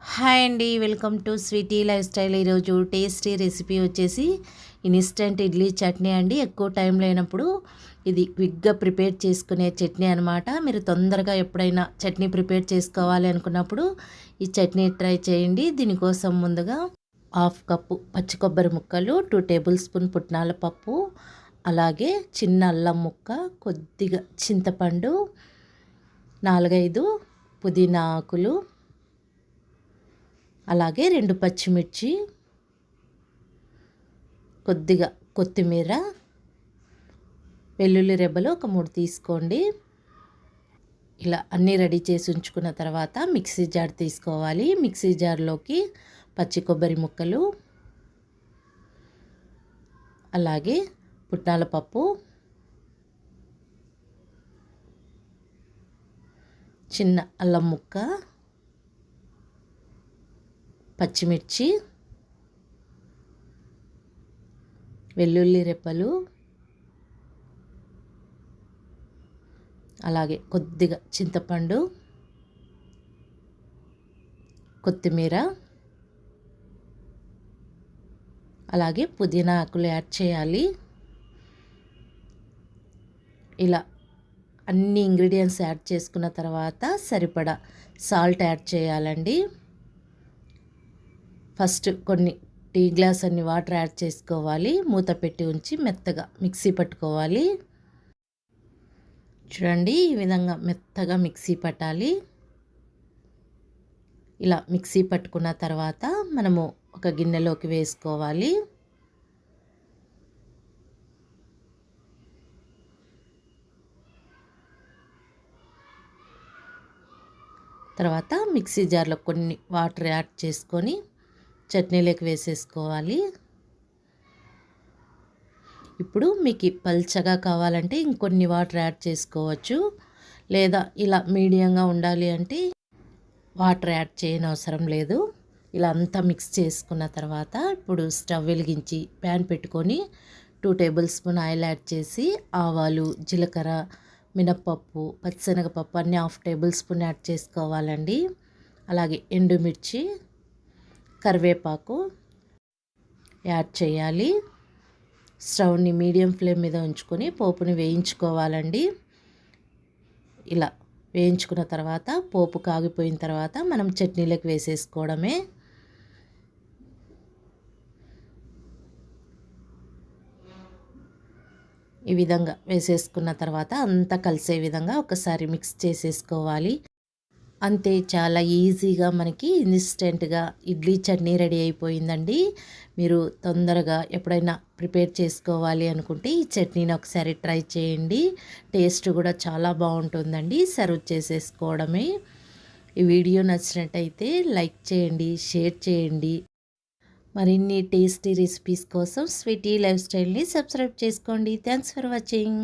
Hi అండి, welcome to sweety life style. ఈరోజు tasty recipe వచ్చేసి ఇన్స్టెంట్ ఇడ్లీ చట్నీ అండి. ఎక్కువ టైం లేనప్పుడు ఇది క్విక్గా ప్రిపేర్ చేసుకునే చట్నీ అనమాట. మీరు తొందరగా ఎప్పుడైనా చట్నీ ప్రిపేర్ చేసుకోవాలి అనుకున్నప్పుడు ఈ చట్నీ ట్రై చేయండి. దీనికోసం ముందుగా 1/2 కప్పు పచ్చి కొబ్బరి ముక్కలు, 2 టేబుల్ స్పూన్ పుట్నాల పప్పు, అలాగే చిన్న అల్లం ముక్క, కొద్దిగా చింతపండు, 4-5 పుదీనా ఆకులు, అలాగే 2 పచ్చిమిర్చి, కొద్దిగా కొత్తిమీర, వెల్లుల్లి రెబ్బలు ఒక 3 తీసుకోండి. ఇలా అన్నీ రెడీ చేసి ఉంచుకున్న తర్వాత మిక్సీ జార్ తీసుకోవాలి. మిక్సీ జార్లోకి పచ్చి కొబ్బరి ముక్కలు, అలాగే పుట్నాల పప్పు, చిన్న అల్లం ముక్క, పచ్చిమిర్చి, వెల్లుల్లి రెప్పలు, అలాగే కొద్దిగా చింతపండు, కొత్తిమీర, అలాగే పుదీనా ఆకులు యాడ్ చేయాలి. ఇలా అన్ని ఇంగ్రీడియంట్స్ యాడ్ చేసుకున్న తర్వాత సరిపడా సాల్ట్ యాడ్ చేయాలండి. ఫస్ట్ కొన్ని టీ గ్లాస్ అన్ని వాటర్ యాడ్ చేసుకోవాలి. మూత పెట్టి ఉంచి మెత్తగా మిక్సీ పట్టుకోవాలి. చూడండి, ఈ విధంగా మెత్తగా మిక్సీ పట్టాలి. ఇలా మిక్సీ పట్టుకున్న తర్వాత మనము ఒక గిన్నెలోకి వేసుకోవాలి. తర్వాత మిక్సీ జార్లో కొన్ని వాటర్ యాడ్ చేసుకొని చట్నీలోకి వేసేసుకోవాలి. ఇప్పుడు మీకు పల్చగా కావాలంటే ఇంకొన్ని వాటర్ యాడ్ చేసుకోవచ్చు, లేదా ఇలా మీడియంగా ఉండాలి అంటే వాటర్ యాడ్ చేయనవసరం లేదు. ఇలా అంతా మిక్స్ చేసుకున్న తర్వాత ఇప్పుడు స్టవ్ వెలిగించి ప్యాన్ పెట్టుకొని 2 టేబుల్ స్పూన్ ఆయిల్ యాడ్ చేసి ఆవాలు, జీలకర్ర, మినప్పప్పు, పచ్చిశనగపప్పు అన్నీ 1/2 టేబుల్ స్పూన్ యాడ్ చేసుకోవాలండి. అలాగే ఎండుమిర్చి, కరివేపాకు యాడ్ చేయాలి. స్టవ్ని మీడియం ఫ్లేమ్ మీద ఉంచుకొని పోపుని వేయించుకోవాలండి. ఇలా వేయించుకున్న తర్వాత పోపు కాగిపోయిన తర్వాత మనం చట్నీలోకి వేసేసుకోవడమే. ఈ విధంగా వేసేసుకున్న తర్వాత అంతా కలిసే విధంగా ఒకసారి మిక్స్ చేసేసుకోవాలి. అంతే, చాలా ఈజీగా మనకి ఇన్స్టెంట్గా ఇడ్లీ చట్నీ రెడీ అయిపోయిందండి. మీరు తొందరగా ఎప్పుడైనా ప్రిపేర్ చేసుకోవాలి అనుకుంటే ఈ చట్నీని ఒకసారి ట్రై చేయండి. టేస్ట్ కూడా చాలా బాగుంటుందండి. సర్వ్ చేసేసుకోవడమే. ఈ వీడియో నచ్చినట్టయితే లైక్ చేయండి, షేర్ చేయండి. మరిన్ని టేస్టీ రెసిపీస్ కోసం స్వీటీ లైఫ్ స్టైల్ని సబ్స్క్రైబ్ చేసుకోండి. Thanks for watching.